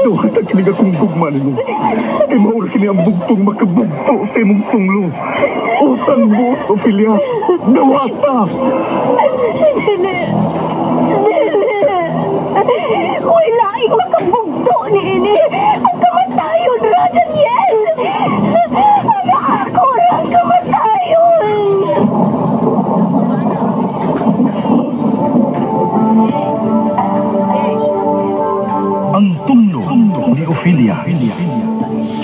Duwata kini akong gugman mo. Kay maura kini ang bugtong makabugto sa imong tunglo. Utang mo, Ophelia. Duwata! Wala yung makabugto ni ini. Ang kamatayon ra, Daniel. Ano ako ra ang kamatayon? Ang tunglo ni Ophelia.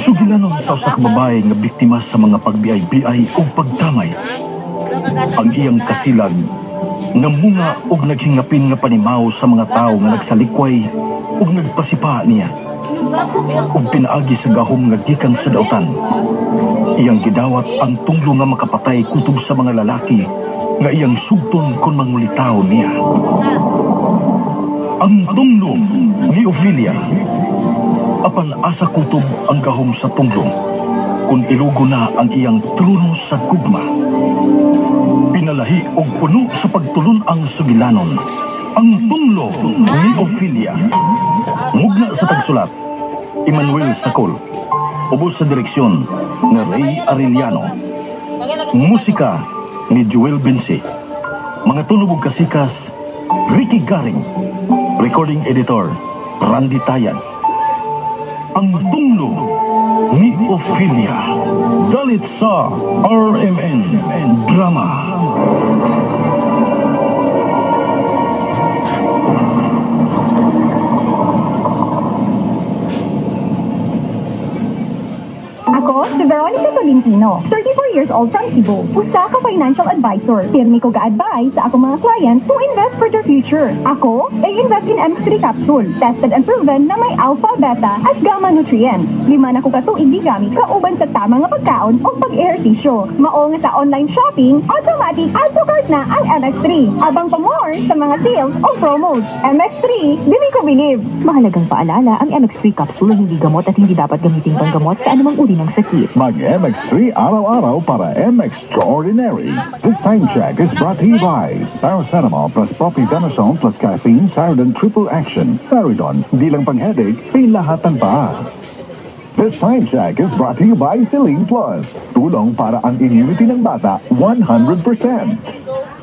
Sugilanon sa usa ka babae nga biktima sa mga pagbiay-biay o pagtamay. Ang iyang kasilag nga munga og naghingapin nga panimaw sa mga tao nga nagsalikway ug nagpasipa niya. Ug pinaagi sa gahom nga gikan sa dautan. Iyang gidawat ang tunglo nga makapatay kutob sa mga lalaki nga iyang sugton kon mangulitaw niya. Ang tunglo ni Ophelia. Apan asa kutob ang gahom sa tunglo kung ilugo na ang iyang trono sa gugma. Pinalahi og puno sa pagtulon ang sugilanon. Ang tunglo ni Ophelia. Mugna sa tagsulat, Emmanuel Sacol. Ubos sa direksyon ni Ray Arellano. Musika ni Joel Bensi. Mga tunog ug kasikas, Ricky Garing. Recording editor, Randy Tayan. Ang tunglo ni Ophelia. Dalit sa RMN Drama. Ako, si Veronica Tolentino, 34 years old from Cebu. Usa ka financial advisor. Pirmi ko ga-advise sa akong mga clients to invest for their future. Ako, ay invest in MX3 capsule. Tested and proven na may alpha, beta, at gamma nutrients. 5 na ko katuig gigamit kauban sa tama nga pagkaon o pag-ehersisyo. Mao nga sa online shopping, automatic add to cart na ang MX3. Abang pa more sa mga sales o promos. MX3, dili ko believe. Mahalagang paalala, ang MX3 capsule ay hindi gamot at hindi dapat gamitin panggamot sa anumang uri ng sakit. Mag-MX3 araw-araw para MX-Extraordinary. This time check is brought to you by Paracetamol plus Propionidazole plus Caffeine, Saridon Triple Action. Saridon, di lang pang-headache, pilahatan pa. This time check is brought to you by Celine Plus. Tulong para ang immunity ng bata 100%.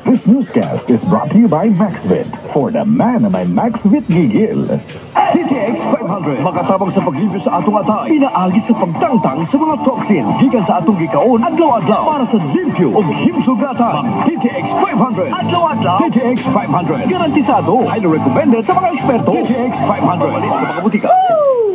This newscast is brought to you by MaxVit. For the man na may MaxVit gigil. CTX 500 makatabang sa paglibyo sa atong atay. Pinaagi sa pagtangtang sa mga toxin gikan sa atong gikaon adlaw-adlaw para sa limpyo o himsugatan. CTX 500 adlaw-adlaw. CTX 500 garantisado, highly recommended sa mga eksperto. CTX 500 malit sa mga butika.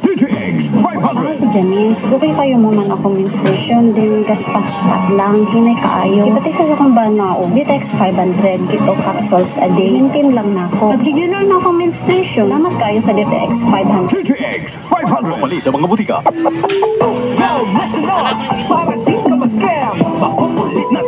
CTX 500. Janice, okay kayo mo man ako menstruation, din gaspas-pas lang, hinay kaayo. Ipatay sa kong banao, DTX 500, kito capsules a day. Maintain lang na ako. Nag-regular na akong menstruation, namat kayo sa DTX 500. CTX 500 malit sa mga butika. Now, national! Para di ka mag-scam! Makukulit na